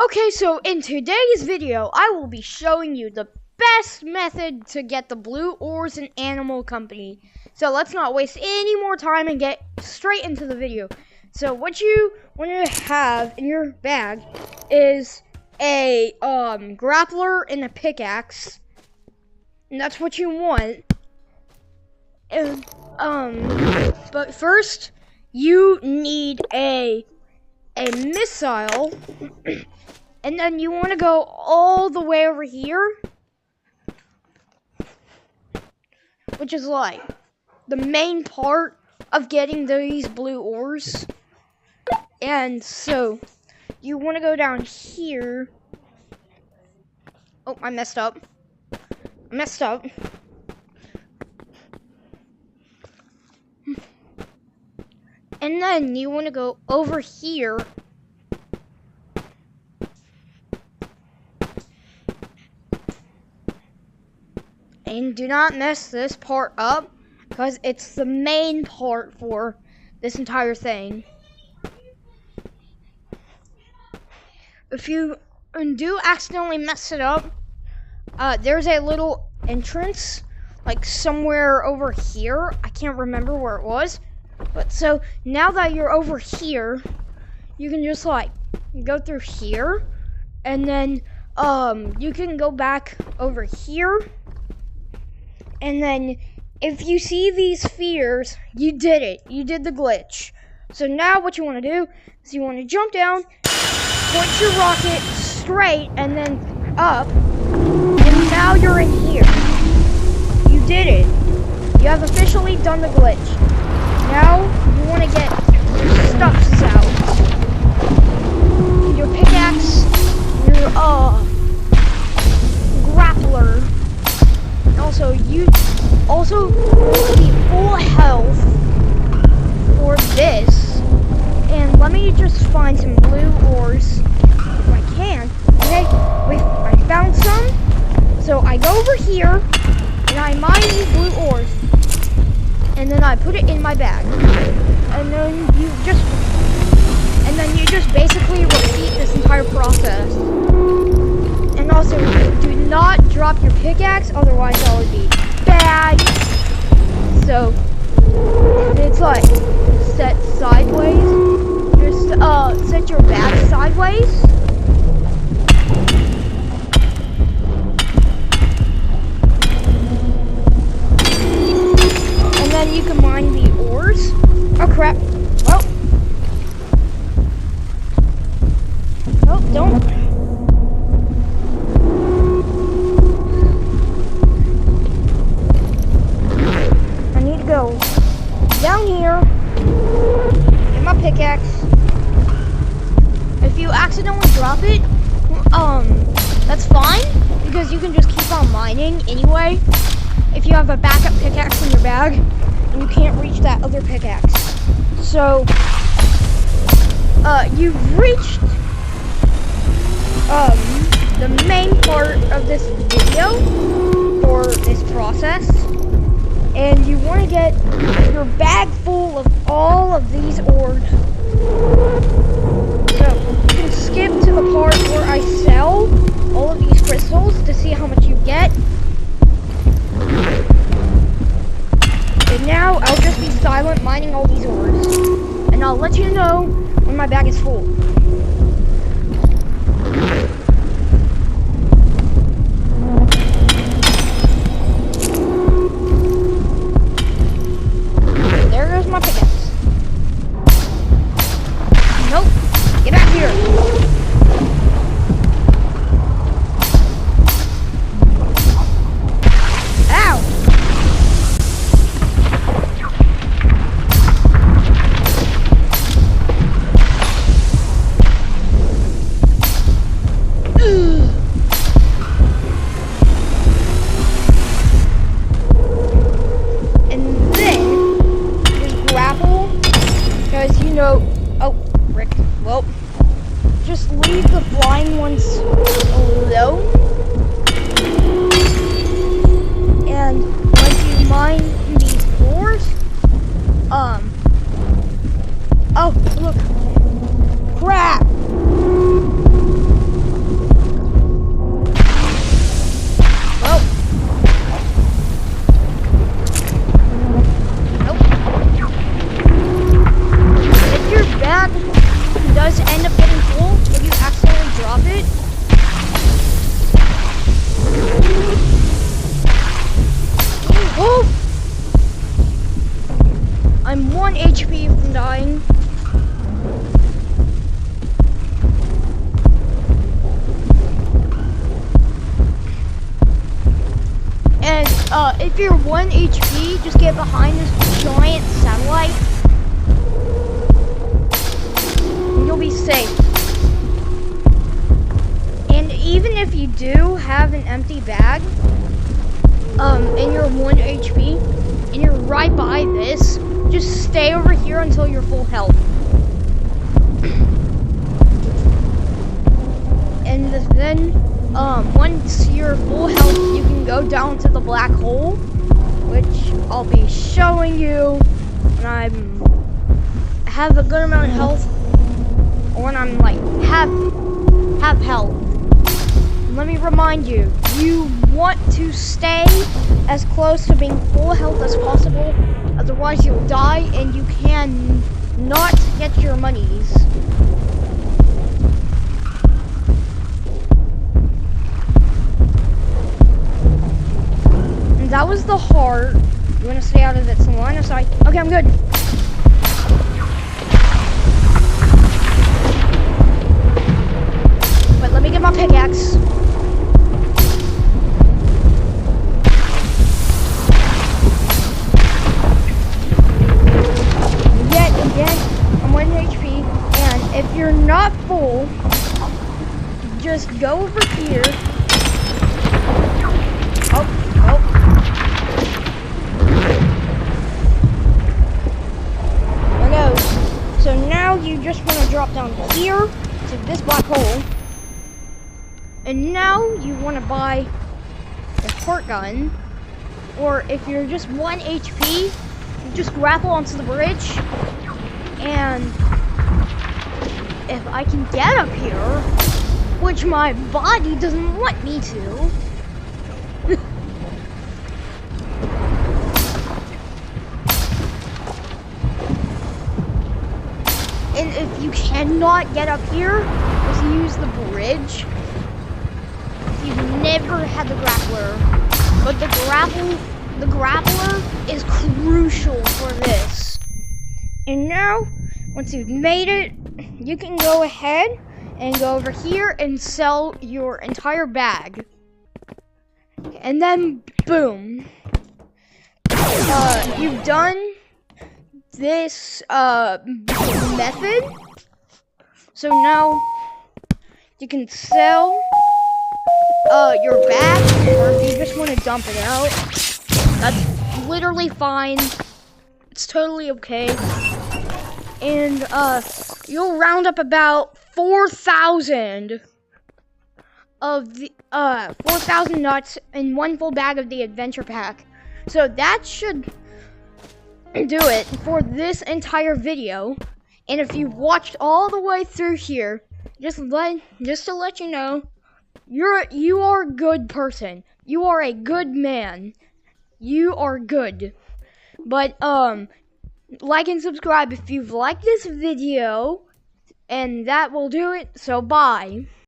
Okay, so in today's video, I will be showing you the best method to get the blue ores in Animal Company. So let's not waste any more time and get straight into the video. So what you want to have in your bag is a grappler and a pickaxe. And that's what you want. And, but first, you need a missile. And then you want to go all the way over here, which is like the main part of getting these blue ores. And so you want to go down here. Oh, I messed up. And then you want to go over here. And do not mess this part up, because it's the main part for this entire thing. If you do accidentally mess it up, there's a little entrance, like somewhere over here. I can't remember where it was. But so now that you're over here, you can just like go through here, and then you can go back over here. And then, if you see these spheres, you did it. You did the glitch. So now what you want to do is you want to jump down, point your rocket straight, and then up. And now you're in here. You did it. You have officially done the glitch. Now, you want to get your stuffs out. Your pickaxe, your, grappler. Also, you also need full health for this. And let me just find some blue ores if I can. Okay, I found some. So I go over here and I mine these blue ores. And then I put it in my bag. And then you just basically repeat this entire process. And also, do not drop your pickaxe, otherwise that would be bad. So, if it's like set sideways, just set your bag sideways. And then you can mine the ores. Oh crap. Oh, don't. Go down here, get my pickaxe. If you accidentally drop it, that's fine, because you can just keep on mining anyway. If you have a backup pickaxe in your bag, and you can't reach that other pickaxe. So, you've reached, the main part of this video for this process. And you want to get your bag full of all of these ores. So you can skip to the part where I sell all of these crystals to see how much you get. And now I'll just be silent mining all these ores. And I'll let you know when my bag is full. My pickaxe. Nope. Get back here. Ow. Oh, Rick. Well, just leave the flying ones alone. And once you mine these ores, oh, look. Crap. if you're 1 HP, just get behind this giant satellite. And you'll be safe. And even if you do have an empty bag, and you're 1 HP, and you're right by this, just stay over here until you're full health. And then, once you're full health, you can go down to the black hole, which I'll be showing you when I have a good amount of health, or when I'm like have health. Let me remind you, you want to stay as close to being full health as possible, otherwise you'll die and you can not get your monies. And that was the heart. You want to stay out of its line of sight. Okay, I'm good. But let me get my pickaxe. I'm 1 HP, and if you're not full, just go over here. Oh. There goes. So now you just want to drop down here to this black hole, and now you want to buy a heart gun, or if you're just 1 HP, just grapple onto the bridge. And if I can get up here, which my body doesn't want me to, and if you cannot get up here, just use the bridge. If you've never had the grappler, but the grappler is crucial for this. And now, once you've made it, you can go ahead and go over here and sell your entire bag. And then, boom. You've done this method. So now, you can sell your bag, or if you just want to dump it out, that's literally fine. It's totally okay. And you'll round up about 4,000 of the 4,000 nuts in 1 full bag of the adventure pack. So that should do it for this entire video. And if you've watched all the way through here, just to let you know, you are a good person. You are a good man. You are good. But like and subscribe if you've liked this video, and that will do it. So bye.